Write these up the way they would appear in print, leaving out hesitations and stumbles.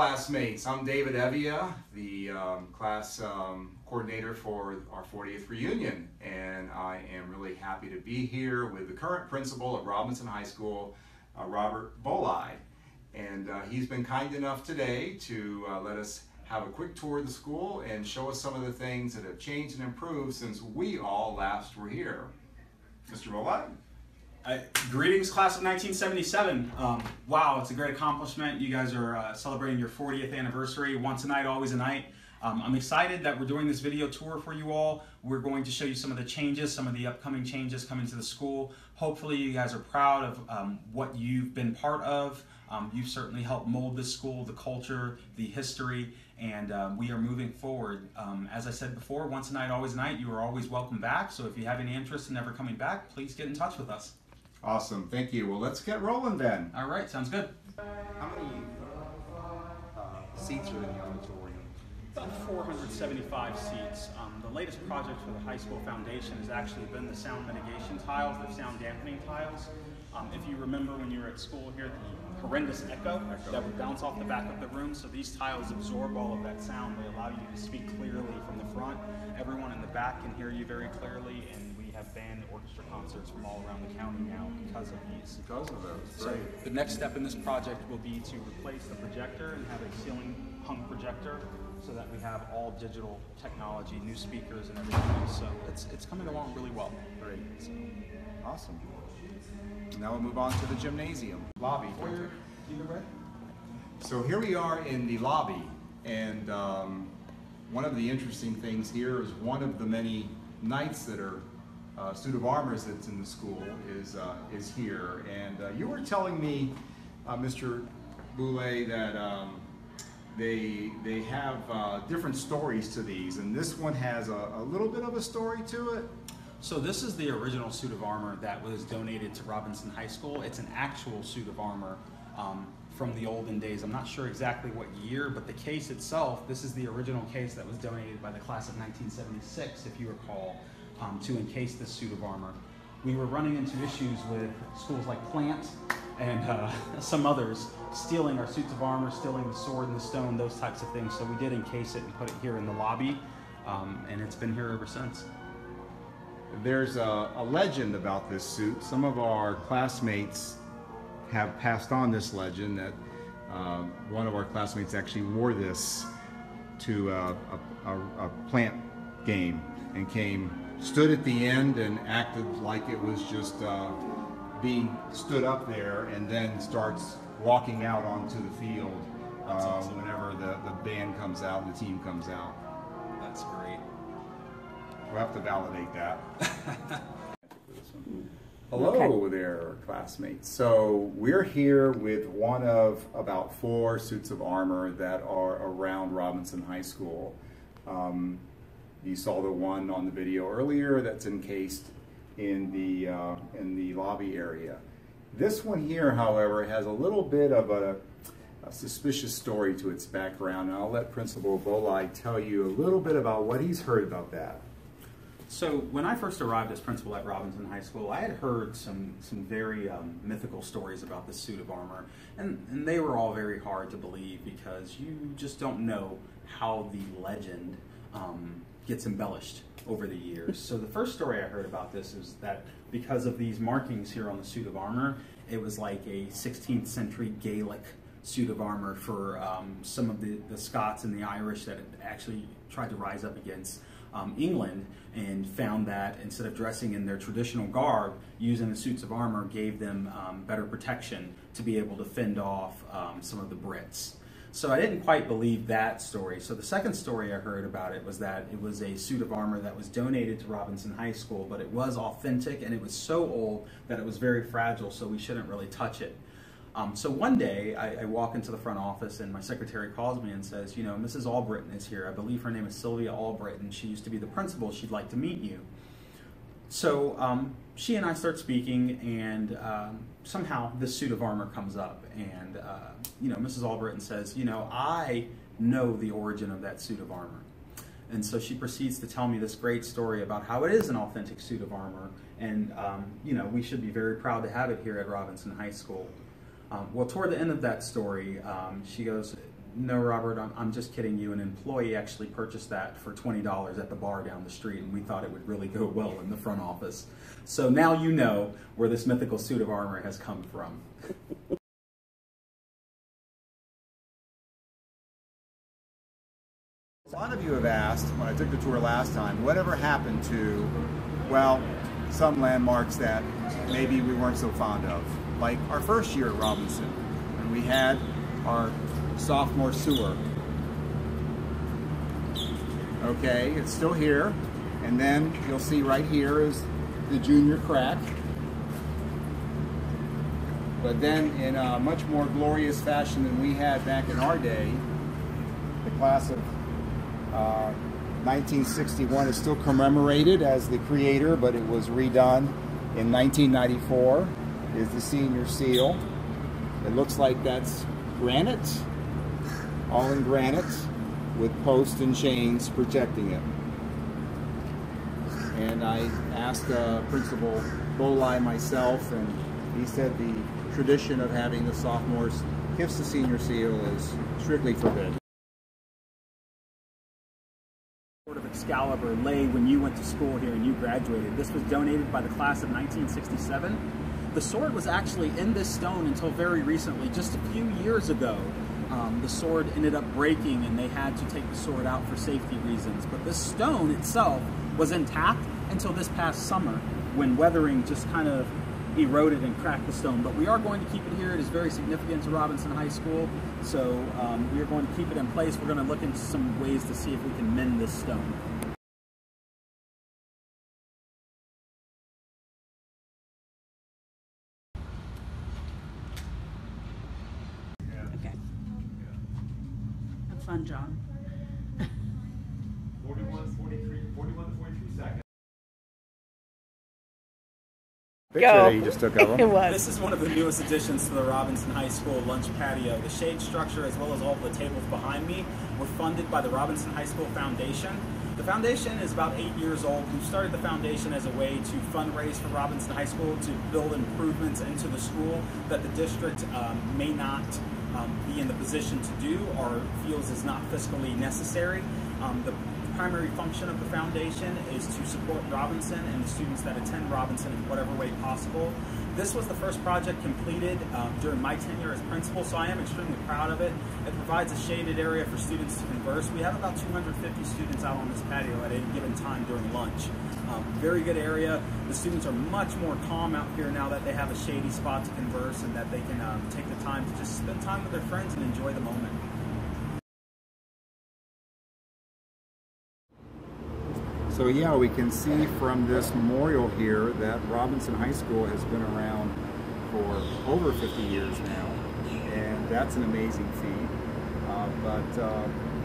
classmates. I'm David Evia, the class coordinator for our 40th reunion, and I am really happy to be here with the current principal at Robinson High School, Robert Bolai. And he's been kind enough today to let us have a quick tour of the school and show us some of the things that have changed and improved since we all last were here. Mr. Bolai? Greetings, class of 1977. Wow, it's a great accomplishment. You guys are celebrating your 40th anniversary. Once a night, always a night. I'm excited that we're doing this video tour for you all. We're going to show you some of the changes, some of the upcoming changes coming to the school. Hopefully you guys are proud of what you've been part of. You've certainly helped mold this school, the culture, the history, and we are moving forward. As I said before, once a night, always a night. You are always welcome back. So if you have any interest in ever coming back, please get in touch with us. Awesome, thank you. Well, let's get rolling then. All right, sounds good. How many seats are in the auditorium? About 475 seats. The latest project for the high school foundation has actually been the sound mitigation tiles, the sound dampening tiles. If you remember when you were at school here, the horrendous echo that would bounce off the back of the room, so these tiles absorb all of that sound. They allow you to speak clearly from the front. Everyone in the back can hear you very clearly, and we have band and orchestra concerts from all around the county now because of these. Because of those, So the next step in this project will be to replace the projector and have a ceiling hung projector so that we have all digital technology, new speakers and everything else. So it's coming along really well. Great. So, awesome. Now we'll move on to the gymnasium lobby. So here we are in the lobby, and one of the interesting things here is one of the many knights that are suit of armors that's in the school is here. And you were telling me, Mr. Boulay, that they have different stories to these, and this one has a little bit of a story to it. So this is the original suit of armor that was donated to Robinson High School. It's an actual suit of armor from the olden days. I'm not sure exactly what year, but the case itself, this is the original case that was donated by the class of 1976, if you recall, to encase this suit of armor. We were running into issues with schools like Plant and some others stealing our suits of armor, stealing the sword and the stone, those types of things. So we did encase it and put it here in the lobby, and it's been here ever since. There's a legend about this suit. Some of our classmates have passed on this legend that one of our classmates actually wore this to a Plant game and stood at the end and acted like it was just being stood up there, and then starts walking out onto the field whenever the band comes out and the team comes out. That's great. We'll have to validate that. Hello there, classmates. So we're here with one of about 4 suits of armor that are around Robinson High School. You saw the one on the video earlier that's encased in the lobby area. This one here, however, has a little bit of a suspicious story to its background, and I'll let Principal Bolai tell you a little bit about what he's heard about that. So when I first arrived as principal at Robinson High School, I had heard some very mythical stories about this suit of armor, and they were all very hard to believe because you just don't know how the legend gets embellished over the years. So the first story I heard about this is that because of these markings here on the suit of armor, it was like a 16th century Gaelic suit of armor for some of the Scots and the Irish that had actually tried to rise up against England, and found that instead of dressing in their traditional garb, using the suits of armor gave them better protection to be able to fend off some of the Brits. So I didn't quite believe that story. So the second story I heard about it was that it was a suit of armor that was donated to Robinson High School, but it was authentic and it was so old that it was very fragile, so we shouldn't really touch it. So one day I walk into the front office and my secretary calls me and says, you know, Mrs. Albritton is here. I believe her name is Sylvia Albritton. She used to be the principal. She'd like to meet you. So she and I start speaking, and somehow this suit of armor comes up, and you know, Mrs. Albritton says, you know, I know the origin of that suit of armor. And so she proceeds to tell me this great story about how it is an authentic suit of armor, and you know, we should be very proud to have it here at Robinson High School. Well, toward the end of that story, she goes, No, Robert, I'm just kidding you. An employee actually purchased that for $20 at the bar down the street, and we thought it would really go well in the front office. So now you know where this mythical suit of armor has come from. A lot of you have asked, when I took the tour last time, whatever happened to, well, some landmarks that maybe we weren't so fond of. Like our first year at Robinson, when we had our sophomore sewer. Okay, it's still here. And then you'll see right here is the junior crack. But then in a much more glorious fashion than we had back in our day, the class of 1961 is still commemorated as the creator, but it was redone in 1994, is the senior seal. It looks like that's granite, all in granite, with posts and chains protecting it. And I asked Principal Bolai myself, and he said the tradition of having the sophomores kiss the senior seal is strictly forbidden. Of Excalibur lay when you went to school here and you graduated. This was donated by the class of 1967. The sword was actually in this stone until very recently, just a few years ago. The sword ended up breaking and they had to take the sword out for safety reasons. But the stone itself was intact until this past summer when weathering just kind of eroded and cracked the stone. But we are going to keep it here. It is very significant to Robinson High School, so we are going to keep it in place. We're going to look into some ways to see if we can mend this stone. Okay. Have fun, John. 41 to 43 seconds. Picture that you just took of them. It was. This is one of the newest additions to the Robinson High School lunch patio. The shade structure, as well as all the tables behind me, were funded by the Robinson High School Foundation. The foundation is about 8 years old. We started the foundation as a way to fundraise for Robinson High School to build improvements into the school that the district may not be in the position to do or feels is not fiscally necessary. The primary function of the foundation is to support Robinson and the students that attend Robinson in whatever way possible. This was the first project completed during my tenure as principal, so I am extremely proud of it. It provides a shaded area for students to converse. We have about 250 students out on this patio at any given time during lunch. Very good area. The students are much more calm out here now that they have a shady spot to converse and that they can take the time to just spend time with their friends and enjoy the moment. So yeah, we can see from this memorial here that Robinson High School has been around for over 50 years now, and that's an amazing feat.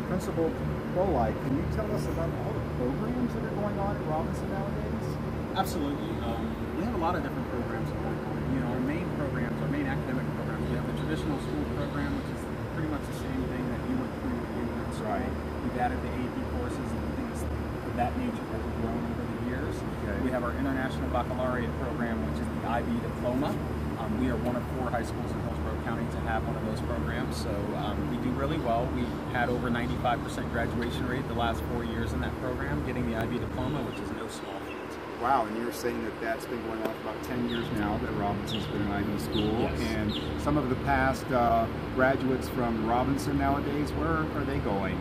Principal Bolai, can you tell us about all the programs that are going on at Robinson nowadays? Absolutely. We have a lot of different programs going on. You know, our main programs, our main academic programs, we have the traditional school program, which is pretty much the same thing that you went through when you were in school. Right. We've added the AP courses and things of that nature that have grown over the years. Okay. We have our International Baccalaureate program, which is the IB diploma. We are one of 4 high schools in Hillsborough County to have one of those programs, so we do really well. We had over 95% graduation rate the last 4 years in that program, getting the IB diploma, which is no small feat. Wow, and you were saying that that's been going on for about 10 years now, that Robinson's been an IB school. Yes. And some of the past graduates from Robinson nowadays, where are they going?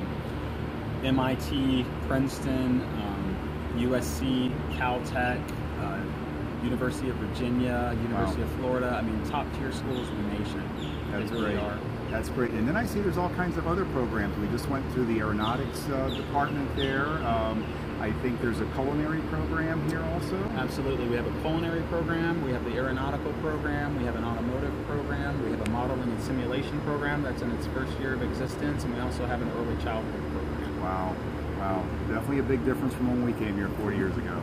MIT, Princeton, USC, Caltech, University of Virginia, University of Florida. I mean, top tier schools in the nation. That's They really great. are. That's great. And then I see there's all kinds of other programs. We just went through the aeronautics department there. I think there's a culinary program here also. Absolutely. We have a culinary program, we have the aeronautical program, we have an automotive program, we have a modeling and simulation program that's in its first year of existence, and we also have an early childhood program. Wow. Wow. Definitely a big difference from when we came here 40 years ago.